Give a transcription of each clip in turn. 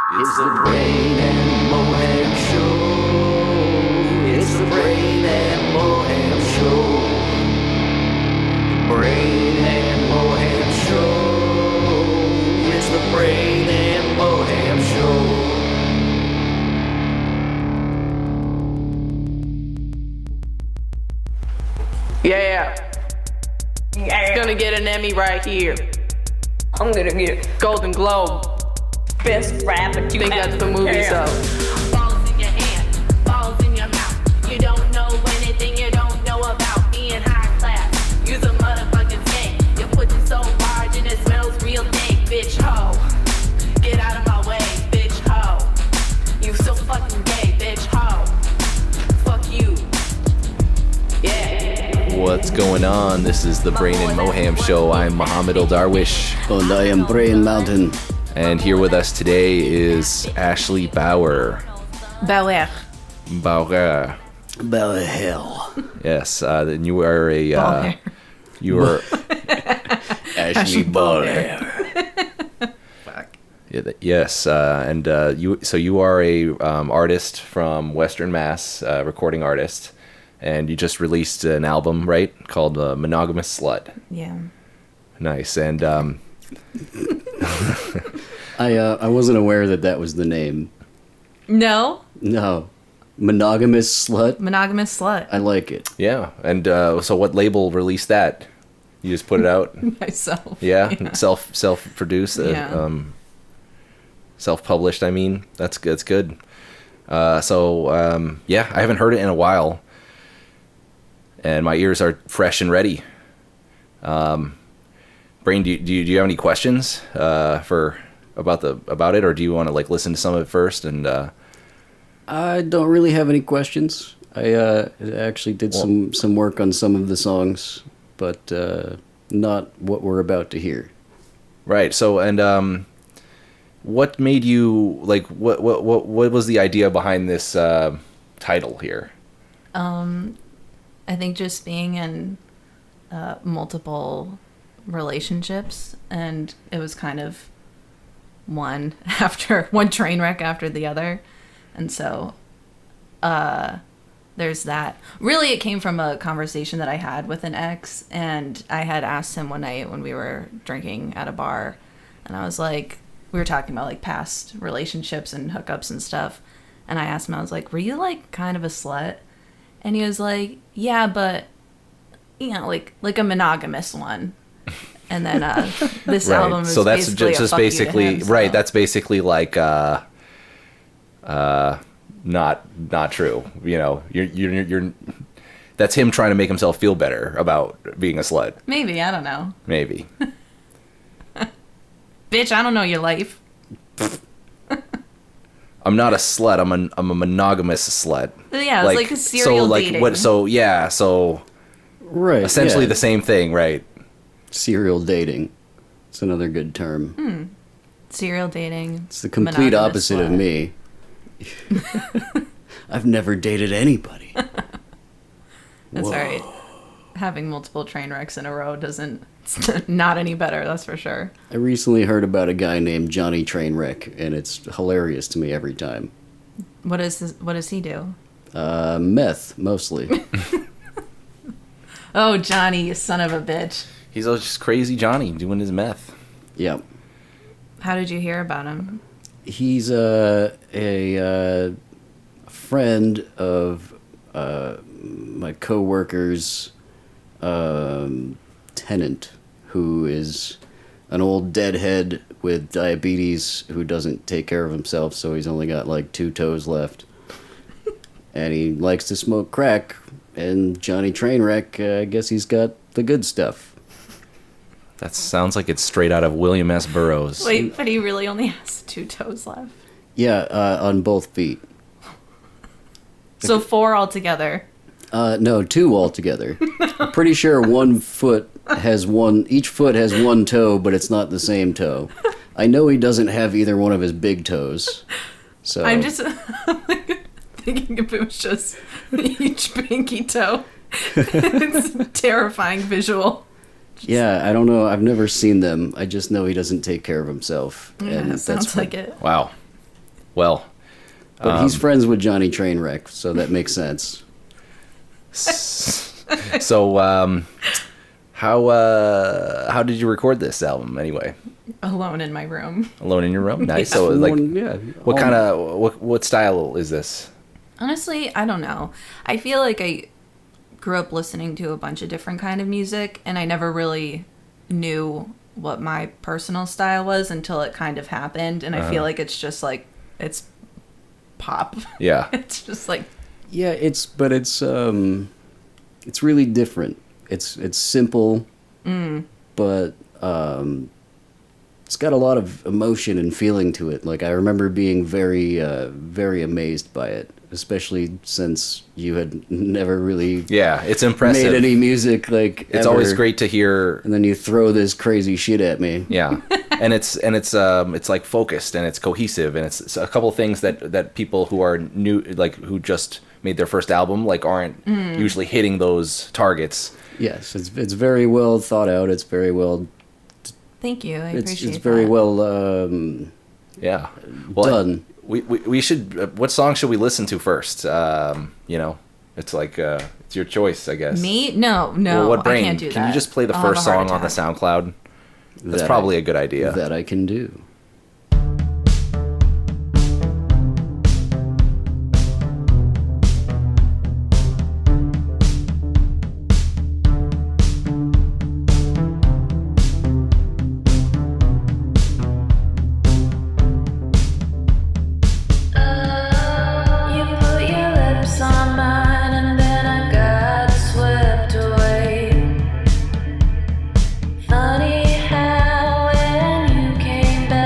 It's the Brain and Moham Show. It's the Brain and Moham Show. The Brain and Moham Show. It's the Brain and Moham Show. Yeah. It's gonna get an Emmy right here. I'm gonna get Golden Globe. best rapper you Think that's the movie, so. Balls in your hand, balls in your mouth. You don't know anything you don't know about being high class. You's a motherfucking skank. Your pussy's so large and it smells real dank, bitch ho. Get out of my way, bitch ho. You so fucking gay, bitch ho. Fuck you. Yeah. What's going on? This is the Brain and Moham Show. I'm Muhammad El-Darwish. And I am Brain Mountain. And here with us today is Ashley Bauer. Bauer. Bauer. Bella hell. Yes, and you are a... you are... Ashley Bauer. Yes, and you are a artist from Western Mass, recording artist. And you just released an album, right? Called Monogomous Slut. Yeah. Nice, and... I wasn't aware that was the name. No? No. Monogamous Slut? Monogamous Slut. I like it. yeah, and so what label released that? You just put it out? Myself. Yeah, self-produced, self-published. I mean, that's good. Yeah, I haven't heard it in a while, and my ears are fresh and ready. Brain, do you have any questions about it, or do you want to listen to some of it first? And I don't really have any questions. I actually did some work on some of the songs, but not what we're about to hear. right. So, and what made you what was the idea behind this title here? I think just being in multiple relationships, and it was kind of one train wreck after the other, and so there's that. Really, it came from a conversation that I had with an ex, and I had asked him one night when we were drinking at a bar, and I was like, we were talking about past relationships and hookups and stuff, and I asked him, I was like, were you kind of a slut? And he was like, yeah, but like a monogamous one. And then this Right. album is so that's basically just a fuck you to basically him, so. right. That's basically not true. You know, you're that's him trying to make himself feel better about being a slut. Maybe, I don't know. Maybe. Bitch, I don't know your life. I'm not a slut. I'm a monogamous slut. Yeah, it's like a serial dating. What? So yeah. So Right. essentially yeah. the same thing, right? Serial dating. It's another good term. Serial dating. It's the complete monogamous opposite of slut. me. I've never dated anybody. That's Whoa. right. Having multiple train wrecks in a row doesn't... It's not any better, that's for sure. I recently heard about a guy named Johnny Trainwreck, and it's hilarious to me every time. What does he do? Meth, mostly. Oh, Johnny, you son of a bitch. He's just crazy Johnny doing his meth. Yep. How did you hear about him? He's a friend of my coworker's tenant, who is an old deadhead with diabetes who doesn't take care of himself, so he's only got 2 toes left. And he likes to smoke crack, and Johnny Trainwreck, I guess he's got the good stuff. That sounds like it's straight out of William S. Burroughs. Wait, but he really only has 2 toes left. Yeah, on both feet. So 4 altogether. No, 2 altogether. I'm pretty sure each foot has 1 toe, but it's not the same toe. I know he doesn't have either one of his big toes. So I'm just thinking if it was just each pinky toe. It's a terrifying visual. yeah, I don't know. I've never seen them. I just know he doesn't take care of himself. Yeah, and it sounds like it. Wow. Well, But he's friends with Johnny Trainwreck, so that makes sense. so how did you record this album anyway? Alone in my room. Alone in your room? Nice. So like, Yeah. what kind of what style is this? Honestly, I don't know. I feel like I grew up listening to a bunch of different kind of music, and I never really knew what my personal style was until it kind of happened. And I feel like it's just like, it's pop. Yeah. It's just like, Yeah, it's really different. It's simple, but it's got a lot of emotion and feeling to it. Like I remember being very very amazed by it, especially since you had never really Yeah, it's impressive. made any music like It's ever, always great to hear. and then you throw this crazy shit at me. Yeah, and it's like focused and it's cohesive and it's a couple of things that people who are new, like who just made their first album, like aren't usually hitting those targets. Yes, it's very well thought out. It's very well. thank you. I appreciate It's very that. well Yeah, well, done. We should. What song should we listen to first? You know, it's like it's your choice, I guess. Me? No, Well, what brain? I can't do that. Can you just play the I'll have first a heart song on the attack. SoundCloud? That's That probably a good idea. That I can do. You put your lips on mine and then I got swept away. Funny how when you came back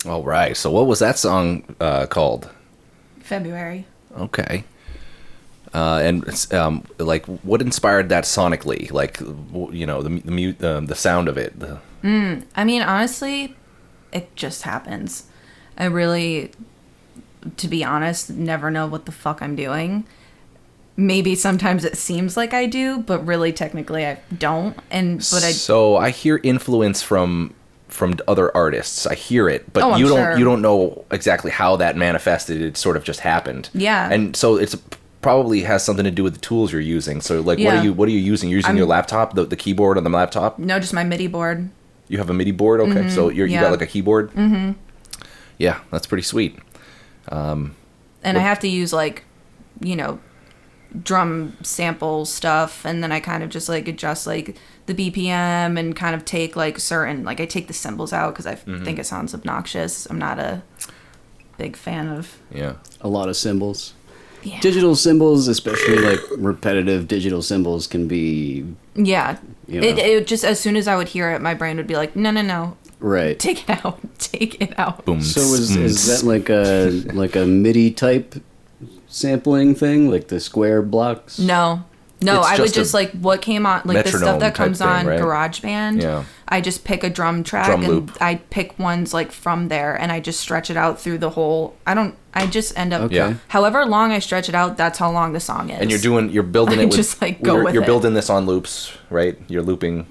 All right. So what was that song called? February. Okay. And it's, like, what inspired that sonically? Like, the sound of it. I mean, honestly, it just happens. I really, to be honest, never know what the fuck I'm doing. Maybe sometimes it seems like I do, but really technically I don't. So I hear influence from other artists. I hear it, but I'm sure. You don't know exactly how that manifested. It sort of just happened. Yeah. And so it's probably has something to do with the tools you're using. So like, what are you using? You're using your laptop, the keyboard on the laptop? No, just my MIDI board. You have a MIDI board? Okay. Mm-hmm. So you got like a keyboard? Mm-hmm. Yeah, that's pretty sweet. And I have to use like, drum sample stuff, and then I kind of just like adjust like the BPM and kind of take like certain, like I take the cymbals out because I think it sounds obnoxious. I'm not a big fan of a lot of cymbals. Yeah. Digital cymbals, especially like repetitive digital cymbals, can be it just, as soon as I would hear it, my brain would be like, no, right, take it out. Boom. So is that like a MIDI type sampling thing, like the square blocks? No, I would just like what came on, like the stuff that comes on right? GarageBand. Yeah. I just pick a drum track Drum and loop. I pick ones like from there, and I just stretch it out through the whole. I just end up. Okay. However long I stretch it out, that's how long the song is. And you're building it with just like go with you're it. building this on loops, right? You're looping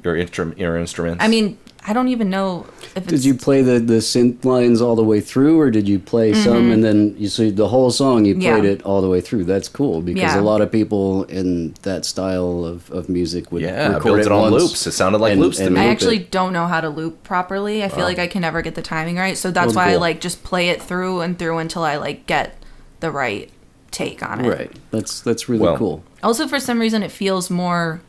your instruments. I mean, I don't even know if it's. Did you play the synth lines all the way through, or did you play some and then so the whole song you played it all the way through? That's cool, because a lot of people in that style of music would record build it on once loops. It sounded like loops to me. I actually don't know how to loop properly. I feel like I can never get the timing right, so that's why I like just play it through and through until I like get the right take on it. Right. That's really cool. Also, for some reason, it feels more.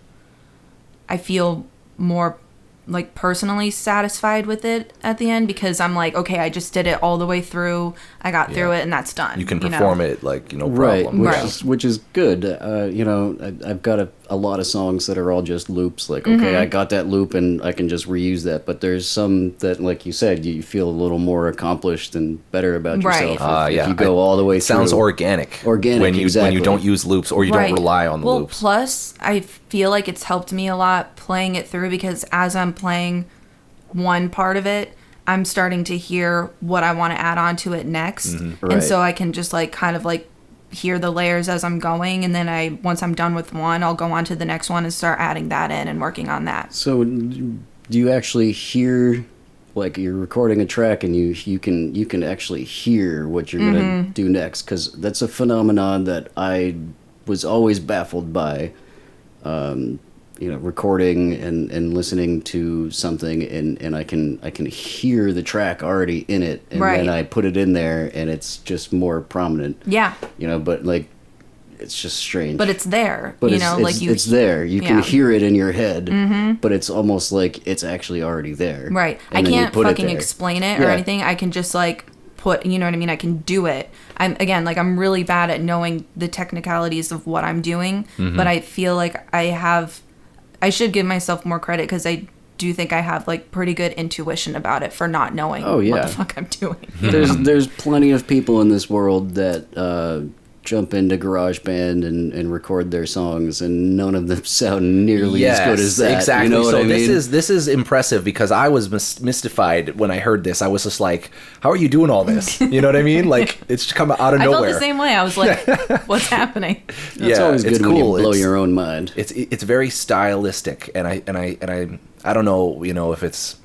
I feel more like personally satisfied with it at the end, because I'm like, okay, I just did it all the way through. I got through it, and that's done. You can perform it like Right, problem. which is good. I've got a lot of songs that are all just loops. Like, okay, I got that loop and I can just reuse that. But there's some that, like you said, you feel a little more accomplished and better about yourself if you go all the way through. Sounds organic. Organic, when you exactly. don't use loops or you don't rely on the loops. Plus, I feel like it's helped me a lot playing it through, because as I'm playing one part of it, I'm starting to hear what I want to add on to it next. Right. And so I can just like kind of like hear the layers as I'm going, and then once I'm done with one, I'll go on to the next one and start adding that in and working on that. So do you actually hear, like, you're recording a track and you can actually hear what you're gonna do next? Because that's a phenomenon that I was always baffled by. Recording and listening to something, and I can hear the track already in it, and then I put it in there and it's just more prominent. Yeah. But like, it's just strange. But it's there. But it's there. You can hear it in your head, but it's almost like it's actually already there. Right. And I then you can't put it fucking there. explain it or anything. I can just like put, you know what I mean? I can do it. I'm really bad at knowing the technicalities of what I'm doing, but I feel like I should give myself more credit, because I do think I have like pretty good intuition about it for not knowing what the fuck I'm doing. There's plenty of people in this world that jump into GarageBand and record their songs, and none of them sound nearly as good as that. Exactly. You know what I mean? This is impressive, because I was mystified when I heard this. I was just like, how are you doing all this? You know what I mean? Like, it's come out of nowhere. I felt the same way. I was like, what's happening? It's always good when cool. you blow your own mind. It's very stylistic, and I don't know, if it's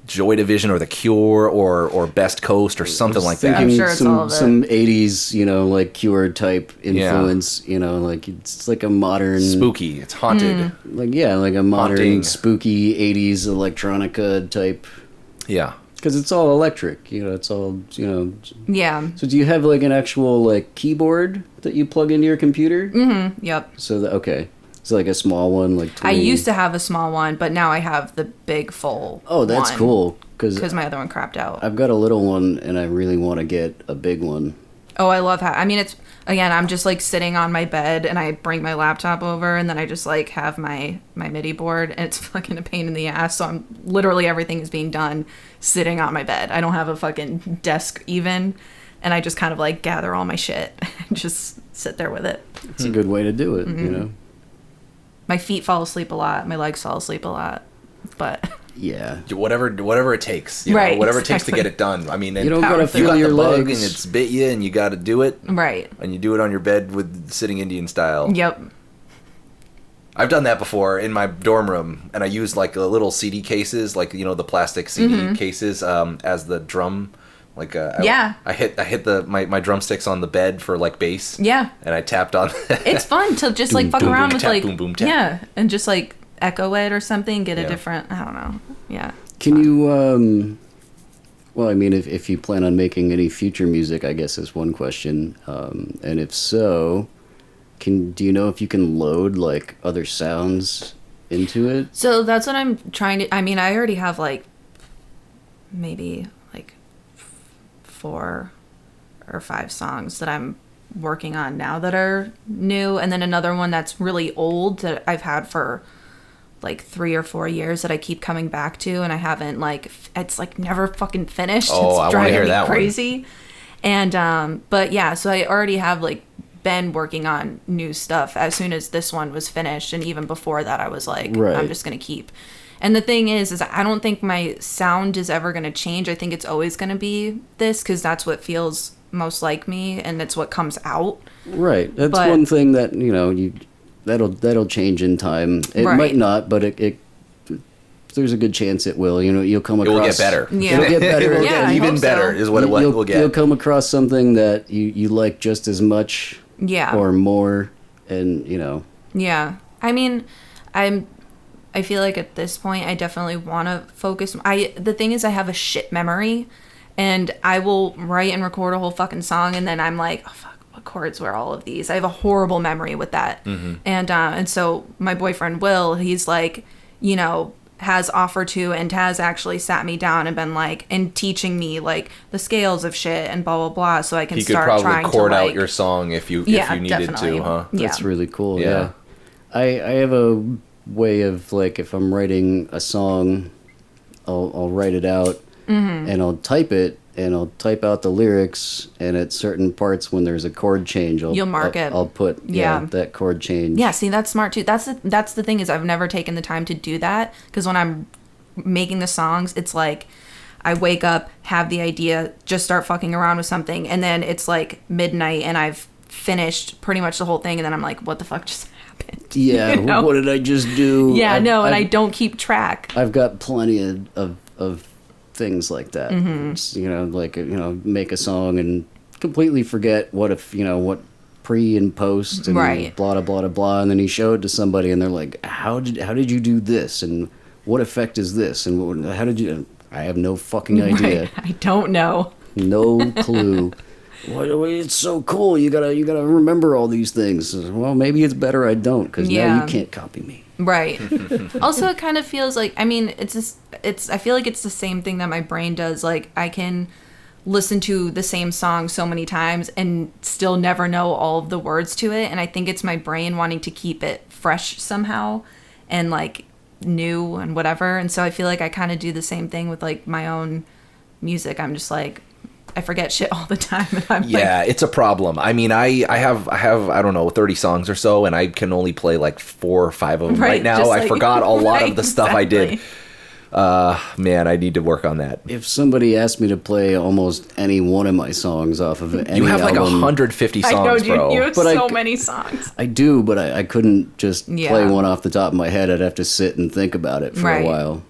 Joy Division or The Cure or Best Coast or something like that. I'm sure it's all of it. Some 80s, like Cure type influence, like it's like a modern Spooky. It's haunted. like a modern Haunting. spooky 80s electronica type. Yeah. Because it's all electric, it's all, Yeah. So do you have like an actual like keyboard that you plug into your computer? Yep. So okay. It's like a small one, like 20. I used to have a small one, but now I have the big full. Oh, that's one, cool. Because my other one crapped out. I've got a little one, and I really want to get a big one. Oh, I love how. I mean, again, I'm just like sitting on my bed and I bring my laptop over and then I just like have my MIDI board and it's fucking a pain in the ass. So I'm literally everything is being done sitting on my bed. I don't have a fucking desk even. And I just kind of like gather all my shit and just sit there with it. It's a good way to do it, you know? My feet fall asleep a lot. My legs fall asleep a lot. But Yeah. Whatever it takes, Right, whatever it takes to exactly. get it done. I mean, You don't gotta you feel got your the bug legs. and it's bit you, and you got to do it, right. and you do it on your bed with sitting Indian style. Yep. I've done that before in my dorm room, and I used like little CD cases, like the plastic CD cases, as the drum. Like Yeah. I hit my drumsticks on the bed for like bass. Yeah. And I tapped on. It's fun to just like Boom, fuck boom, around boom, with tap, like boom, boom, tap. yeah, and just like echo it or something, get a Yeah. different, I don't know. Yeah. Can you, well, I mean, if you plan on making any future music, I guess is one question. And if so, do you know if you can load like other sounds into it? So that's what I'm trying to, I mean, I already have like maybe like 4 or 5 songs that I'm working on now that are new, and then another one that's really old that I've had for like 3 or 4 years that I keep coming back to, and I haven't like it's like never fucking finished. Oh, It's I wanna driving hear me that one. crazy. And but yeah, so I already have like been working on new stuff as soon as this one was finished, and even before that I was like, Right. I'm just gonna keep. And the thing is I don't think my sound is ever gonna change. I think it's always gonna be this because that's what feels most like me, and that's what comes out. Right. That's But- one thing that, that'll change in time. It Right. might not, but it there's a good chance it will. You'll come It across. will get better. Yeah. It'll get better. It will Yeah, get I even hope so. better is what You'll we'll get. You'll come across something that you like just as much Yeah. or more, and Yeah. I mean, I feel like at this point I definitely want to focus. The thing is I have a shit memory, and I will write and record a whole fucking song and then I'm like, oh fuck, what chords were all of these? I have a horrible memory with that. And so my boyfriend Will, he's like, has offered to and has actually sat me down and been like, and teaching me like the scales of shit and blah blah blah, so I can He could start probably trying chord to out like, your song if you Yeah, needed definitely. to, huh? Yeah. that's really cool. Yeah. Yeah. I have a way of like, if I'm writing a song, I'll write it out and I'll type it and I'll type out the lyrics, and at certain parts when there's a chord change, You'll mark it. I'll put Yeah. that chord change. Yeah, see, that's smart too. That's the thing is I've never taken the time to do that, because when I'm making the songs, it's like I wake up, have the idea, just start fucking around with something, and then it's like midnight and I've finished pretty much the whole thing, and then I'm like, what the fuck just happened? Yeah. You know? What did I just do? Yeah, I don't keep track. I've got plenty of things like that. It's, make a song and completely forget what pre and post and Right. blah blah blah blah, and then you show it to somebody and they're like, how did you do this, and what effect is this, and how did you? I have no fucking idea. Right. I don't know. No clue. It's so cool. You gotta remember all these things. Well, maybe it's better I don't, because now Yeah. you can't copy me. Right. Also, it kind of feels like, I mean, I feel like it's the same thing that my brain does. Like, I can listen to the same song so many times and still never know all of the words to it. And I think it's my brain wanting to keep it fresh somehow and like new and whatever. And so I feel like I kind of do the same thing with like my own music. I'm just like, I forget shit all the time. And I'm Yeah, it's a problem. I mean, I have I don't know, 30 songs or so, and I can only play like 4 or 5 of them right now. just I like- forgot a lot right, of the stuff I did. exactly. Man, I need to work on that. If somebody asked me to play almost any one of my songs off of any You have like album, 150 I songs, know, dude. bro. You have But so I- many songs. I do, but I couldn't just Yeah. play one off the top of my head. I'd have to sit and think about it for Right. a while.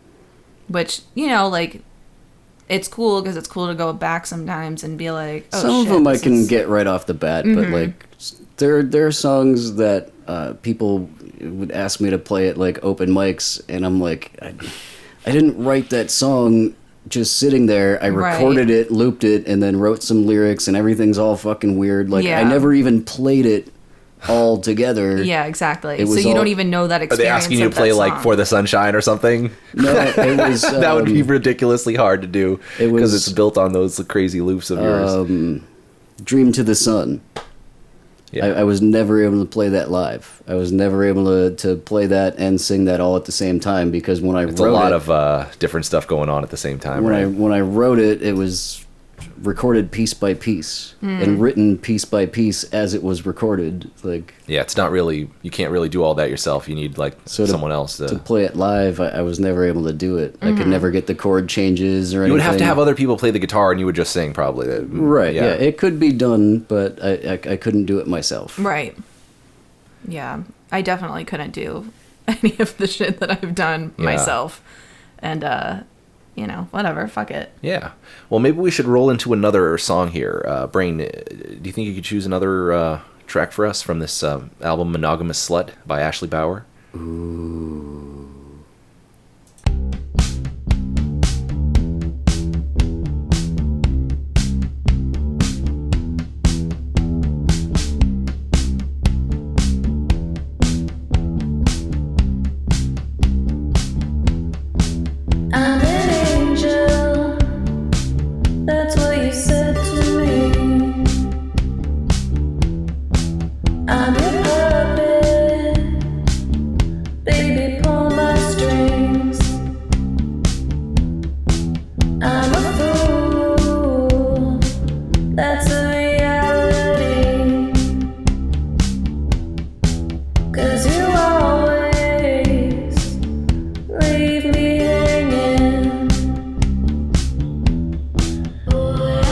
Which, like, it's cool because it's cool to go back sometimes and be like, oh, Some shit, of them I this can is- get right off the bat, but like there are songs that people would ask me to play at like open mics, and I'm like, I didn't write that song just sitting there. I Right. recorded it, looped it, and then wrote some lyrics, and everything's all fucking weird. Like Yeah. I never even played it all together. Yeah, exactly. It So was you all- don't even know that Are experience. they asking you to of play that like song. For the Sunshine or something? No, it was That would be ridiculously hard to do it because was, it's built on those crazy loops of yours. Dream to the Sun. Yeah. I was never able to play that live. I was never able to play that and sing that all at the same time, because when I It's wrote a lot it, of different stuff going on at the same time, right? when I wrote it, it was recorded piece by piece and written piece by piece as it was recorded. Like, Yeah, it's not really, you can't really do all that yourself. You need like so someone else to play it live. I was never able to do it. I Mm-hmm. could never get the chord changes or anything. You would have to have other people play the guitar, and you would just sing probably. Right. Yeah. It could be done, but I couldn't do it myself. Right. Yeah. I definitely couldn't do any of the shit that I've done Yeah. myself. And, you know, whatever. Fuck it. Yeah. Well, maybe we should roll into another song here. Brain, do you think you could choose another track for us from this album, Monogomous Slut by Ashley Bauer? I'm an angel, that's what you said to me. I'm your puppet, baby, pull my strings. I'm a fool, that's a reality. 'Cause you always leave me hanging. Boy, I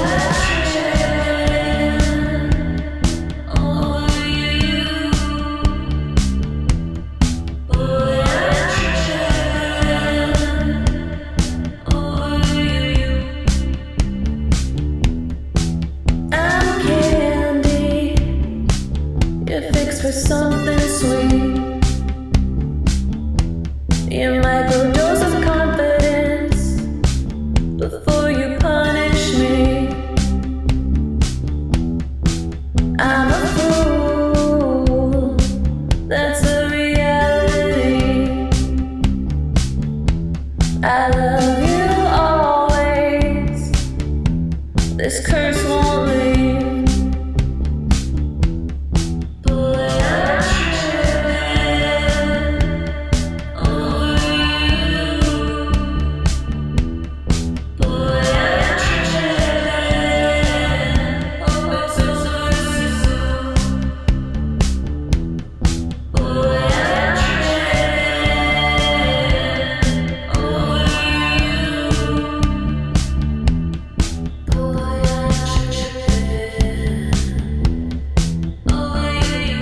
trip over you. Boy, I trip over you. I'm candy, you're fixed for something sweet. You microdose of confidence before you punish me. I'm a fool, that's a reality. I love you always, this curse won't leave. Boy, I trip over you. Boy, I trip over you. Boy, I trip over you. Boy, I trip over you.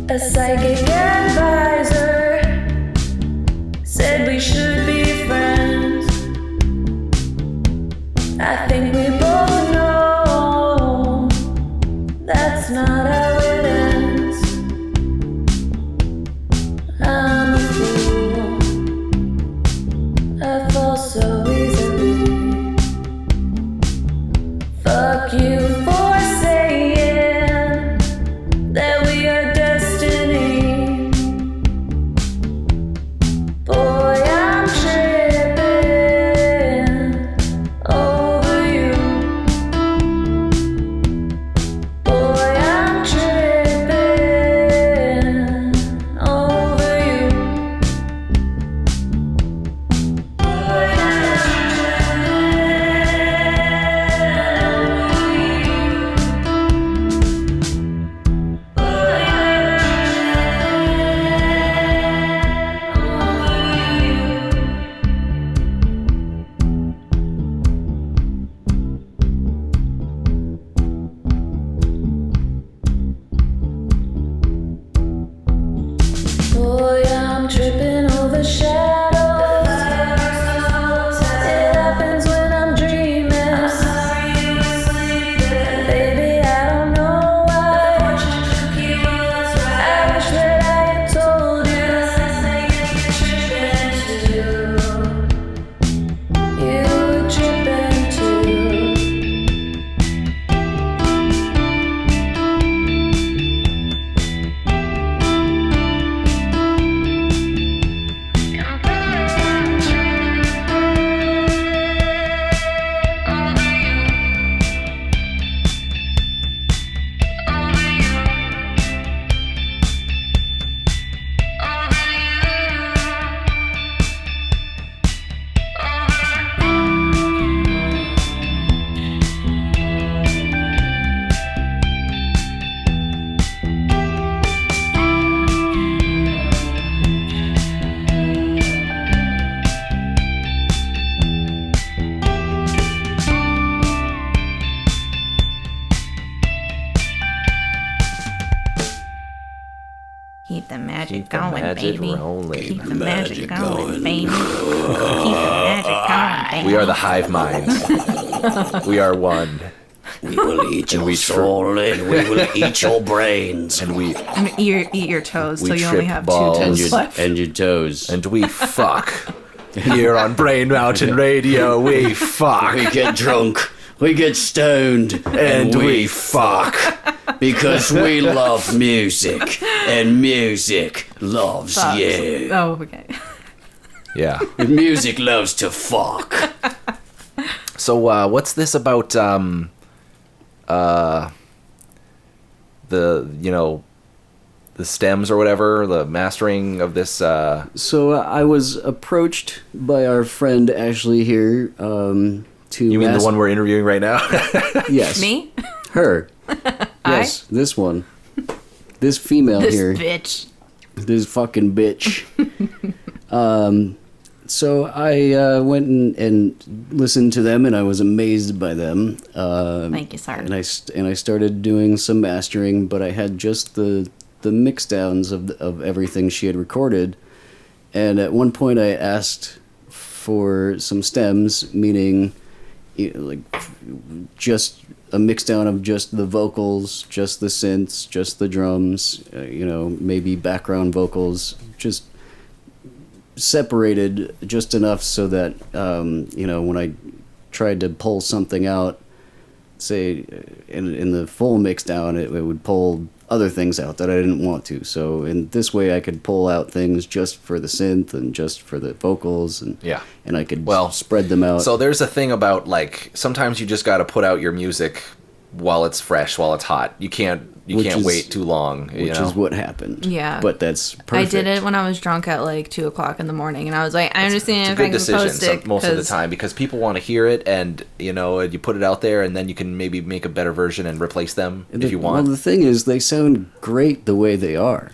A psychic advisor said we should be friends. I think we both know that's not how it ends. I'm a fool, I fall so easily. Fuck you for saying that we are destiny. Boy, I'm tripping over you. Keep the magic Keep the going, magic baby. rolling. Keep the magic going, baby. Keep the magic going, baby. We are the hive mind. We are one. We will eat And your we soul and we will eat your brains. And we I'm gonna eat your toes We till you only trip have balls. 2 and toes left. your toes. and we fuck. Here on Brain Mountain Radio, we fuck. We get drunk. We get stoned. And we fuck. Because we love music. And music loves Fuck. you. Oh, okay. Yeah. And music loves to fuck. So what's this about the stems or whatever, the mastering of this So I was approached by our friend Ashley here to you mean the one we're interviewing right now? Yes. Me? Her. Yes, this one. This female This here. bitch. This fucking bitch. So I went and listened to them, and I was amazed by them. Thank you, sir. And I started doing some mastering, but I had just the mix downs of everything she had recorded. And at one point, I asked for some stems, meaning like just a mix down of just the vocals, just the synths, just the drums, maybe background vocals, just separated just enough so that when I tried to pull something out, say in the full mix down, it would pull other things out that I didn't want to. So in this way, I could pull out things just for the synth and just for the vocals, and Yeah. and I could Well, spread them out. So there's a thing about, like, sometimes you just got to put out your music while it's fresh, while it's hot. You can't Which is- wait too long. which is what happened. Yeah. But that's perfect. I did it when I was drunk at like 2:00 in the morning, and I was like, I understand It's a if I good can decision post it most of the 'cause- time, because people want to hear it, and you put it out there, and then you can maybe make a better version and replace them if you want. Well, the thing is, they sound great the way they are.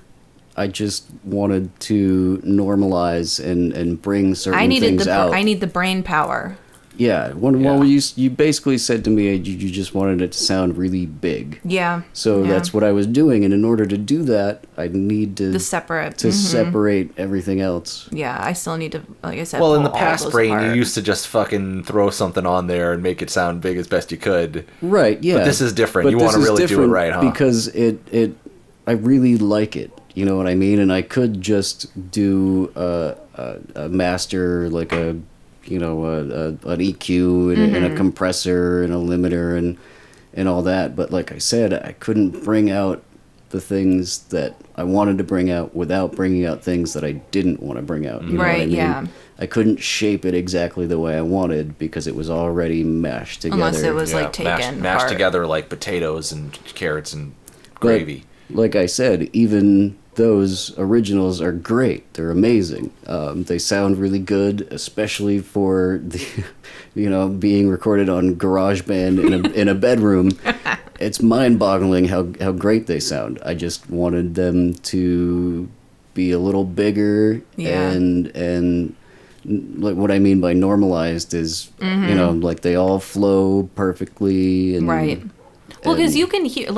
I just wanted to normalize and bring certain I needed things out. I need the brain power. Yeah. Well, you basically said to me you just wanted it to sound really big. Yeah. So yeah. that's what I was doing, and in order to do that, I need to the separate. separate everything else. Yeah, I still need to, like I said. Well, in pull the all past, those Brain, you apart. used to just fucking throw something on there and make it sound big as best you could. Right. Yeah. But this is different. But You this wanna is really do it different right, huh? Because I really like it. You know what I mean? And I could just do a master, like an EQ and a compressor and a limiter and all that. But like I said, I couldn't bring out the things that I wanted to bring out without bringing out things that I didn't want to bring out. You know what I Right, mean? yeah. I couldn't shape it exactly the way I wanted because it was already mashed together. Unless it was like mashed, taken mashed apart. together like potatoes and carrots and But, gravy. like I said, even those originals are great. They're amazing. They sound really good, especially for the, being recorded on GarageBand in a bedroom. It's mind-boggling how great they sound. I just wanted them to be a little bigger, Yeah. and like what I mean by normalized is like they all flow perfectly and Right. Well, because and- you can hear,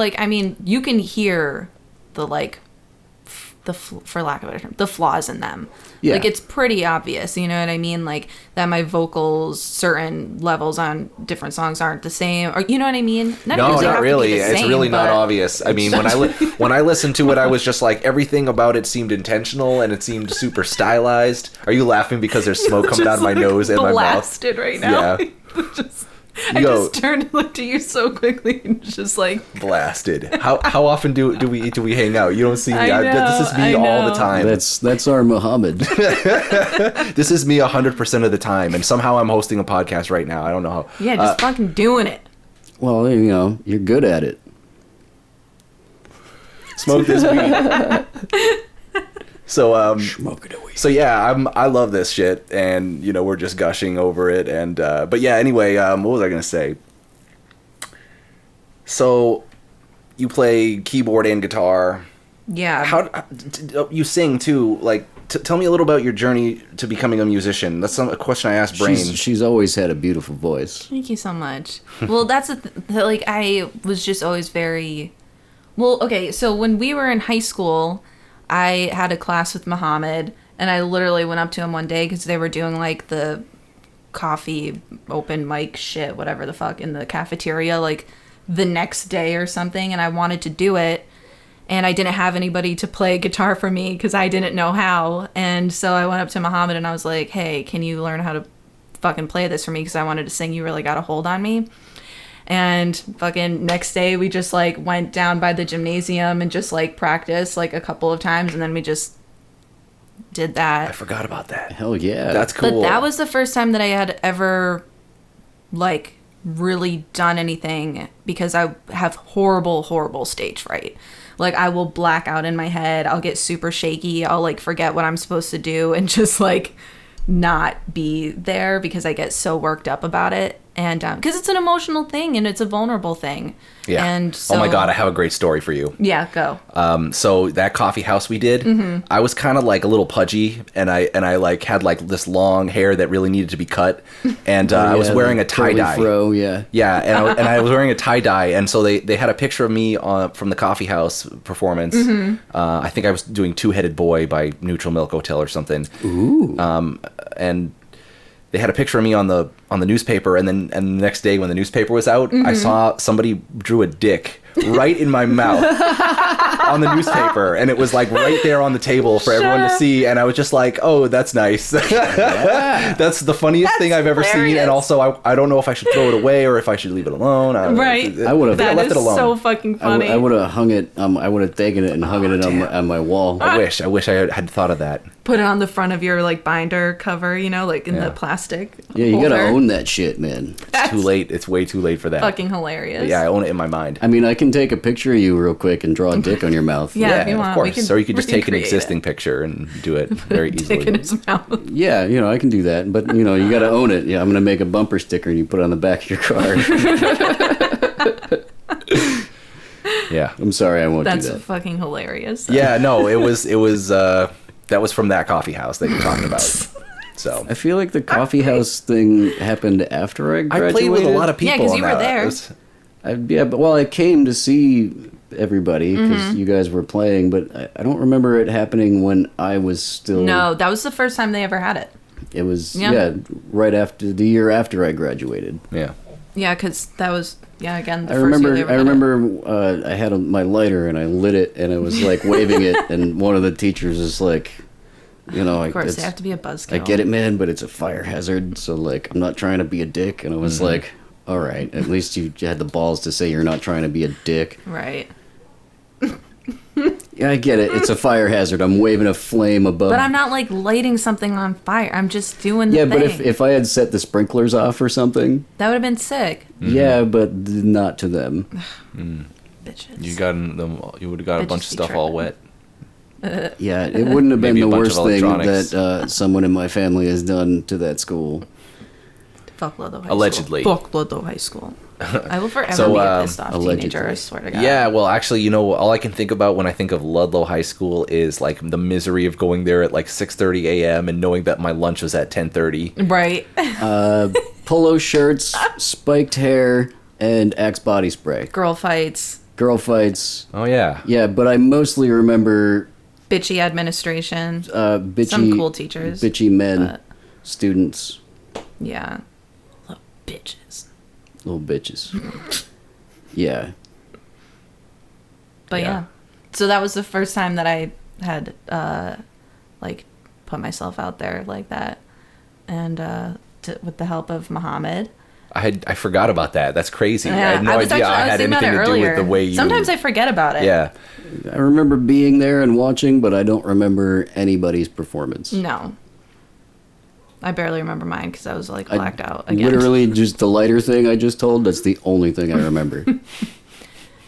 you can hear the for lack of a better term, the flaws in them. Yeah. Like, it's pretty obvious, you know what I mean? Like, that my vocals, certain levels on different songs aren't the same, or you know what I mean? No, because they have not to be really. the It's same, really not but- obvious. I mean, when I listened to it, I was just like, everything about it seemed intentional and it seemed super stylized. Are you laughing because there's smoke coming out of my nose and my mouth? Blasted right now. Yeah. I Yo. just turned and looked at you so quickly and just like, Blasted. How often do we hang out? You don't see me. This is me I all the know. time. That's our Muhammad. This is me 100% of the time, and somehow I'm hosting a podcast right now. I don't know how. yeah, just fucking doing it. Well, you're good at it. Smoke this weed. So Smoke it away. So yeah, I love this shit, and we're just gushing over it, and but yeah. Anyway, what was I gonna say? So, you play keyboard and guitar. Yeah. How you sing too? Like, tell me a little about your journey to becoming a musician. That's a question I asked Brain. She's always had a beautiful voice. Thank you so much. Well, that's like, I was just always very... Well, okay, so when we were in high school, I had a class with Muhammad, and I literally went up to him one day because they were doing like the coffee open mic shit, whatever the fuck, in the cafeteria like the next day or something, and I wanted to do it, and I didn't have anybody to play guitar for me because I didn't know how. And so I went up to Muhammad and I was like, hey, can you learn how to fucking play this for me, because I wanted to sing You Really Got a Hold on Me. And fucking next day we just like went down by the gymnasium and just like practiced like a couple of times, and then we just did that. I forgot about that. Hell yeah. That's cool. But that was the first time that I had ever like really done anything, because I have horrible stage fright. Like I will black out in my head, I'll get super shaky, I'll like forget what I'm supposed to do and just like not be there because I get so worked up about it. And because it's an emotional thing and it's a vulnerable thing. Yeah. And so, oh my God, I have a great story for you. Yeah, go. So that coffee house we did, I was kind of like a little pudgy, and I like had like this long hair that really needed to be cut, and I was wearing a tie dye. Fro, yeah. Yeah, and I was wearing a tie dye, and so they had a picture of me from the coffee house performance. I think I was doing Two Headed Boy by Neutral Milk Hotel or something. Ooh. And they had a picture of me on the newspaper, and the next day when the newspaper was out, I saw somebody drew a dick right in my mouth on the newspaper, and it was like right there on the table for everyone to see, and I was just like, oh, that's nice. That's the funniest thing I've ever seen, and also I don't know if I should throw it away or if I should leave it alone. Right. I would have That left is it alone. so fucking funny. I would have hung it. I would have taken it and hung it on my wall. I wish I had thought of that. Put it on the front of your like binder cover, you know, like in Yeah. the plastic. Yeah, you gotta holder. own that shit, man. It's too late. It's way too late for that. Fucking hilarious. But yeah, I own it in my mind. I mean, I can take a picture of you real quick and draw a dick on your mouth. Yeah, if you want, of we course. can Or you could just take an recreate existing it. picture and do it very Dick easily. in his mouth. Yeah, I can do that. But, you gotta own it. Yeah, I'm gonna make a bumper sticker and you put it on the back of your car. Yeah. I'm sorry, I won't That's do that. fucking hilarious. Yeah, no, it was that was from that coffee house that you're talking about. So I feel like the coffee house thing happened after I I graduated. played with a lot of people. Yeah, 'cause on you were that. there. It was- I came to see everybody because you guys were playing, but I don't remember it happening when I was still. No, that was the first time they ever had it. It was Yeah. right after the year after I graduated. yeah. Yeah, because that was again the I first remember. year they ever I had it. remember. I had my lighter and I lit it and I was like waving it, and one of the teachers is like, Of course, they have to be a buzzkill. I get it, man, but it's a fire hazard, so like I'm not trying to be a dick. And I was like, all right, at least you had the balls to say you're not trying to be a dick. Right. Yeah, I get it. It's a fire hazard. I'm waving a flame above. But I'm not like lighting something on fire. I'm just doing the Yeah, thing. but if I had set the sprinklers off or something, that would have been sick. yeah, but not to them. Bitches. You would have got a Bitches bunch of be stuff all wet. Yeah, it wouldn't have been Maybe the a bunch worst of thing electronics. that someone in my family has done to that school. Fuck Ludlow High Allegedly. School. Fuck Ludlow High School. I will forever So, be a pissed off allegedly. teenager, I swear to God. Yeah, well, actually, all I can think about when I think of Ludlow High School is like the misery of going there at like 6:30 a.m. and knowing that my lunch was at 10:30. Right. Polo shirts, spiked hair, and Axe body spray. Girl fights. Girl fights. Oh yeah. Yeah, but I mostly remember Bitchy administration. bitchy, Some cool teachers. bitchy men, but- students, Yeah. Little bitches. little bitches. Yeah. But Yeah. yeah. So that was the first time that I had like put myself out there like that, and with the help of Muhammad. I forgot about that. That's crazy. I Yeah, had no was idea I was had thinking about anything it to do earlier. with the way you. Sometimes I forget about it. Yeah. I remember being there and watching, but I don't remember anybody's performance. No. I barely remember mine because I was like blacked out again. Literally, just the lighter thing I just told, that's the only thing I remember.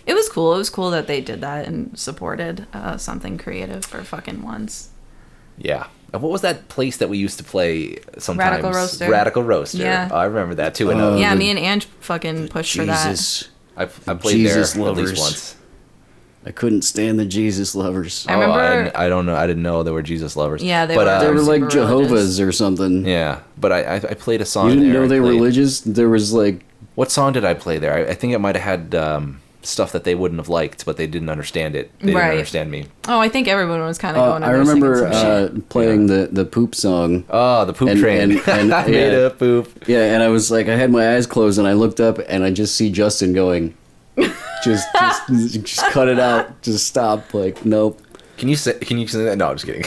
It was cool. It was cool that they did that and supported something creative for fucking once. Yeah. And what was that place that we used to play sometimes? Radical Roaster. Radical Roaster. Yeah. Oh, I remember that too. And Yeah, the- me and Ange fucking pushed for that. Jesus. I played Jesus there lovers. at least once. I couldn't stand the Jesus lovers. I remember- I don't know. I didn't know they were Jesus lovers. Yeah, they but, were. They were super like religious. Jehovah's or something. Yeah, but I played a song You didn't there. know I they were played- religious? There was like, What song did I play there? I think it might have had stuff that they wouldn't have liked, but they didn't understand it. They didn't understand me. Oh, I think everyone was kind of going. I in there singing remember some shit. playing the poop song. Oh, the poop train. And I made a poop. Yeah, and I was like, I had my eyes closed, and I looked up, and I just see Justin going, just cut it out, just stop. Like, nope. Can you say that? No, I'm just kidding.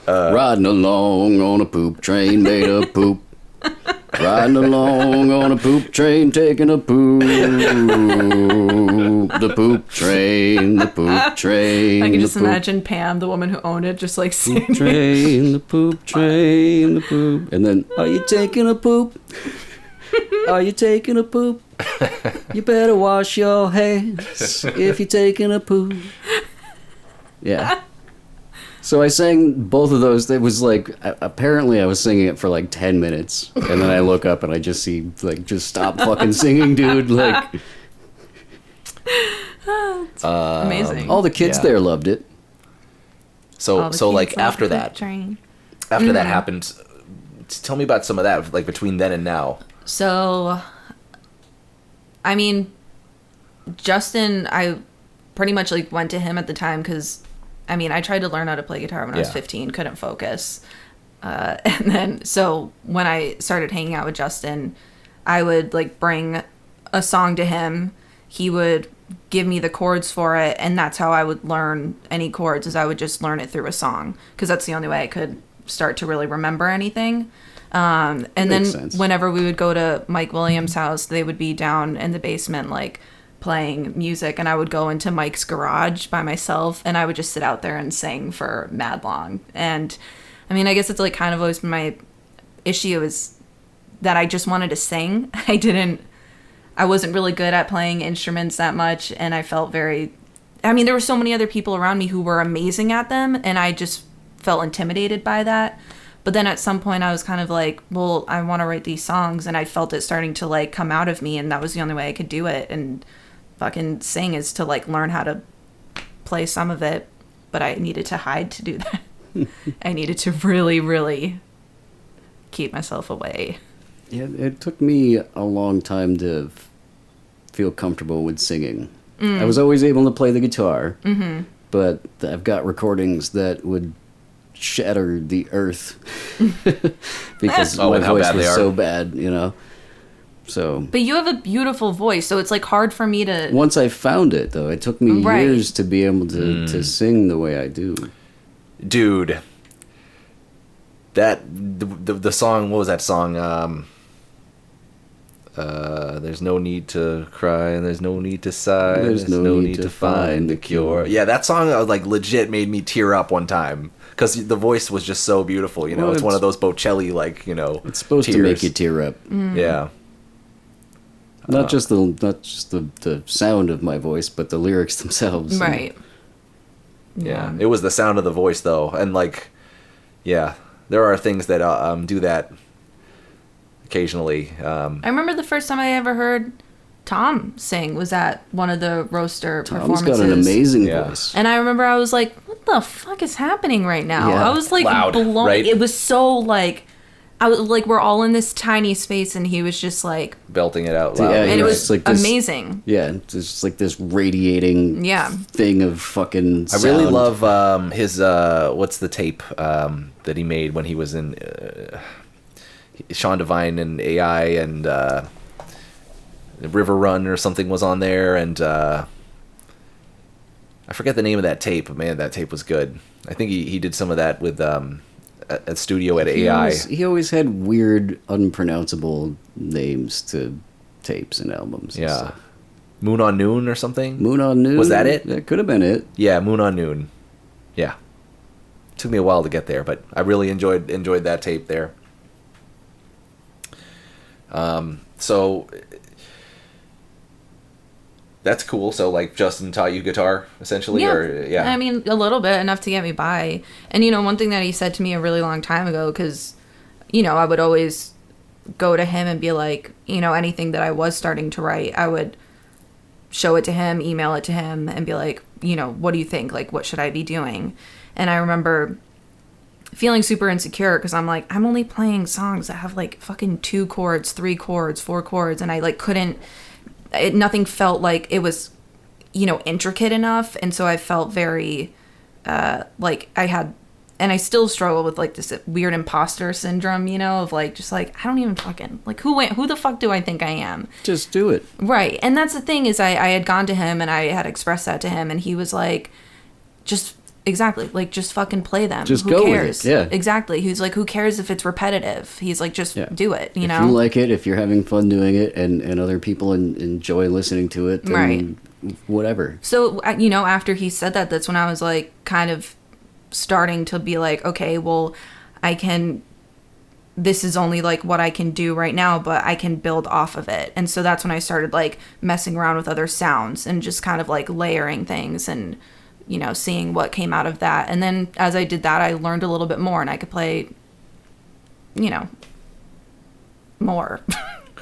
Riding along on a poop train made of poop. Riding along on a poop train, taking a poop. The poop train, the poop train. I can just the poop imagine Pam, the woman who owned it, just like singing. train, the poop train, the poop. And then, are you taking a poop? Are you taking a poop? You better wash your hands if you're taking a poop. Yeah. So I sang both of those. It was like, apparently I was singing it for like 10 minutes. And then I look up and I just see, like, just stop fucking singing, dude. Like, Amazing. all the kids there loved it. So like kids love after the that, poop train. after that happened, tell me about some of that, like between then and now. So, I mean, Justin, I pretty much like went to him at the time because, I mean, I tried to learn how to play guitar when I was 15, couldn't focus. And then, so when I started hanging out with Justin, I would like bring a song to him. He would give me the chords for it, and that's how I would learn any chords, is I would just learn it through a song, because that's the only way I could start to really remember anything. And then sense. whenever we would go to Mike Williams' house, they would be down in the basement, like, playing music, and I would go into Mike's garage by myself, and I would just sit out there and sing for mad long. And I mean, I guess it's like kind of always been my issue, is that I just wanted to sing. I wasn't really good at playing instruments that much, and I felt there were so many other people around me who were amazing at them, and I just felt intimidated by that. But then at some point I was kind of like, well, I want to write these songs, and I felt it starting to like come out of me, and that was the only way I could do it. And fucking sing is to like learn how to play some of it, but I needed to hide to do that. I needed to really, really keep myself away. Yeah, it took me a long time to feel comfortable with singing. I was always able to play the guitar, but I've got recordings that would shatter the earth because my voice was so bad, you know. So, but you have a beautiful voice, so it's like hard for me to. Once I found it, though, it took me years to be able to sing the way I do. Dude, the song, what was that song? There's no need to cry and there's no need to sigh. There's no need to find the cure. Yeah, that song like legit made me tear up one time because the voice was just so beautiful. You know, Well, it's one of those Bocelli, like, you know, It's supposed tears. to make you tear up. Yeah. Not just the sound of my voice, but the lyrics themselves. Right. Yeah. It was the sound of the voice though, and like, yeah, there are things that do that occasionally. I remember the first time I ever heard Tom sing was at one of the roaster Tom's performances. got an amazing voice. And I remember I was like, what the fuck is happening right now? Yeah. I was like Loud, blown. right? It was so like, I was like, we're all in this tiny space, and he was just like, Belting it out loud. Yeah, and it right. was It's like this- amazing. Yeah, it's just like this radiating thing of fucking I sound. really love his what's the tape that he made when he was in Sean Devine and AI, and River Run or something was on there, and I forget the name of that tape, but man, that tape was good. I think he did some of that with a studio at AI. He always had weird, unpronounceable names to tapes and albums. And Yeah. stuff. Moon on Noon or something? Moon on Noon. Was that it? That could have been it. Yeah, Moon on Noon. Yeah. Took me a while to get there, but I really enjoyed that tape there. So that's cool. So like Justin taught you guitar essentially, or yeah. I mean, a little bit, enough to get me by. And one thing that he said to me a really long time ago, because I would always go to him and be like, anything that I was starting to write, I would show it to him, email it to him, and be like, what do you think? Like, what should I be doing? And I remember feeling super insecure because I'm like, I'm only playing songs that have like fucking 2 chords, 3 chords, 4 chords, and I like couldn't. nothing felt like it was, intricate enough. And so I felt very, like I had, and I still struggle with like this weird imposter syndrome, of like, just like, I don't even fucking, like, who the fuck do I think I am? Just do it. Right. And that's the thing is I had gone to him and I had expressed that to him and he was like, just fucking play them. Just who go cares? with it. Yeah. Exactly. He's like, who cares if it's repetitive? He's like, just do it, If you like it, if you're having fun doing it and other people enjoy listening to it, then right. Whatever. So, after he said that, that's when I was like kind of starting to be like, okay, well, this is only like what I can do right now, but I can build off of it. And so that's when I started like messing around with other sounds and just kind of like layering things and, seeing what came out of that. And then as I did that, I learned a little bit more and I could play, more.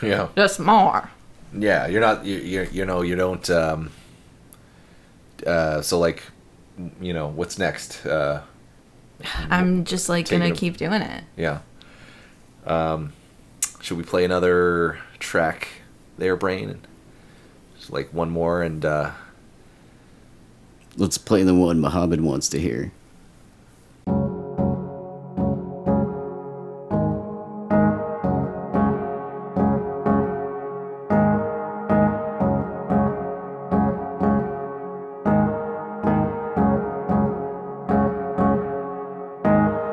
Yeah. Just more. Yeah. You're not, you don't, so like, what's next? I'm just like gonna keep doing it. Yeah. Should we play another track there, Brain? Just like one more and Let's play the one Muhammad wants to hear.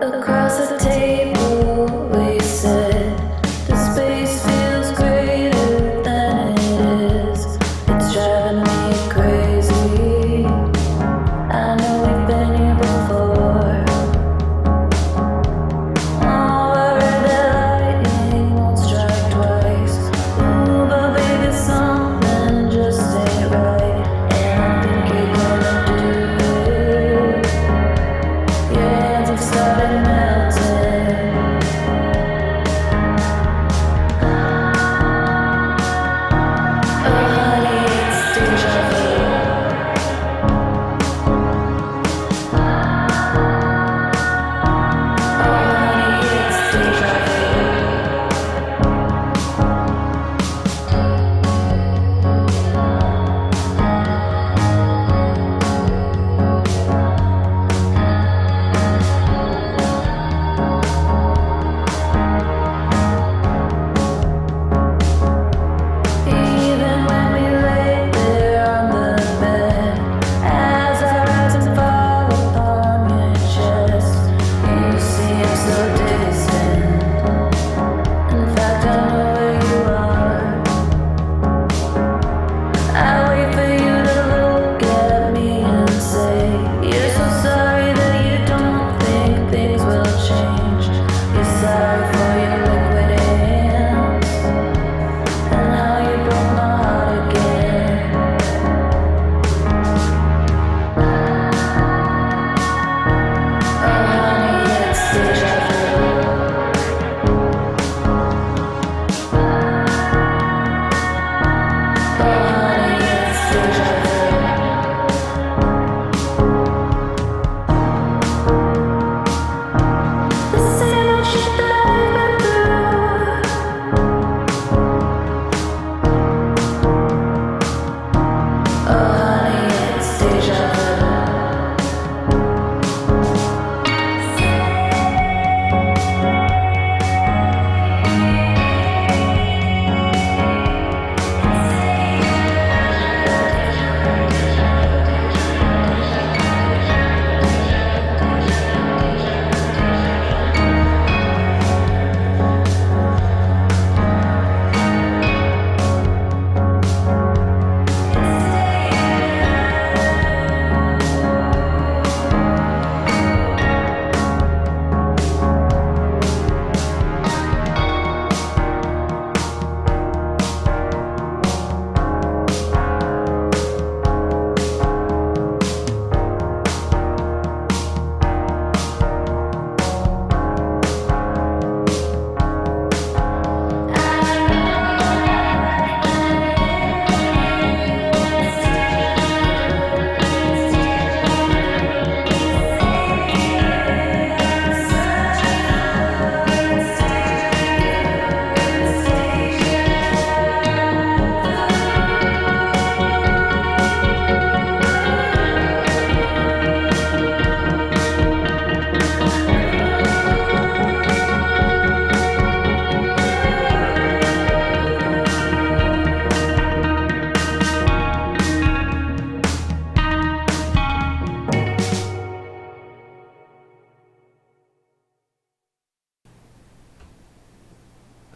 Across the table we sit. The space feels greater than it is. It's driving me crazy. I know we've been here before. Oh, I read that lightning won't strike twice. Ooh, but baby, something just ain't right. And I think you're gonna do it. Your hands have started melting.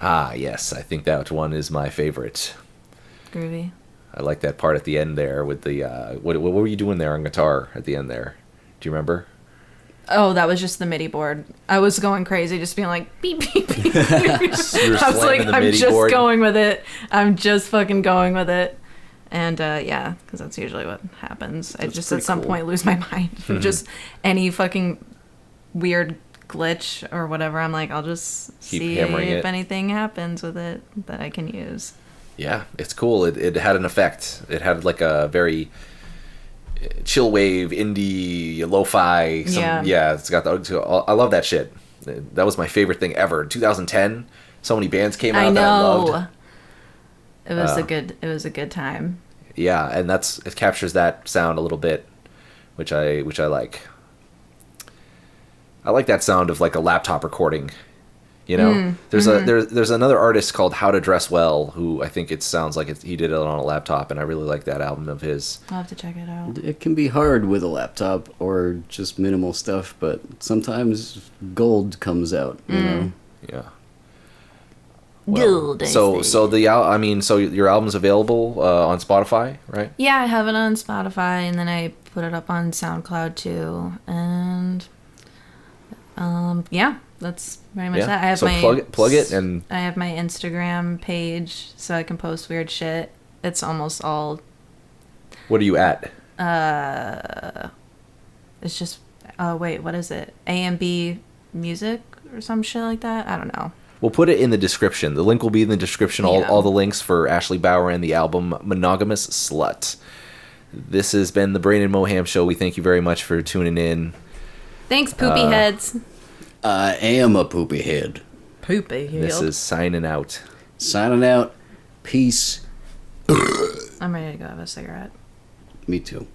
Ah, yes. I think that one is my favorite. Groovy. I like that part at the end there with the... what were you doing there on guitar at the end there? Do you remember? Oh, that was just the MIDI board. I was going crazy, just being like, beep, beep, beep. You were I was like, slamming the I'm MIDI just board. going with it. I'm just fucking going with it. And yeah, because that's usually what happens. I That's just pretty at some cool. point lose my mind. Just any fucking weird glitch or whatever. I'm like, I'll just Keep see hammering if it. anything happens with it that I can use. Yeah, it's cool. It had an effect. It had like a very chill wave, indie, lo-fi. Yeah. It's got the... I love that shit. That was my favorite thing ever. 2010, so many bands came out I that I loved. know. It was a good time. Yeah, and it captures that sound a little bit, which I like. I like that sound of like a laptop recording. You know, there's another artist called How to Dress Well who I think it sounds like he did it on a laptop, and I really like that album of his. I'll have to check it out. It can be hard with a laptop or just minimal stuff, but sometimes gold comes out, you know? Yeah. Gold, I So say. so your album's available on Spotify, right? Yeah, I have it on Spotify, and then I put it up on SoundCloud too, and yeah, that's very much that. I have so plug it and I have my Instagram page, so I can post weird shit. It's almost all. what are you at? It's just. Wait, what is it? A&B Music or some shit like that. I don't know. We'll put it in the description. The link will be in the description. Yeah. All the links for Ashley Bauer and the album Monogomous Slut. This has been the Brain and Moham Show. We thank you very much for tuning in. Thanks, poopy heads. I am a poopy head. Poopy This head. is signing out. Signing out. Peace. I'm ready to go have a cigarette. Me too.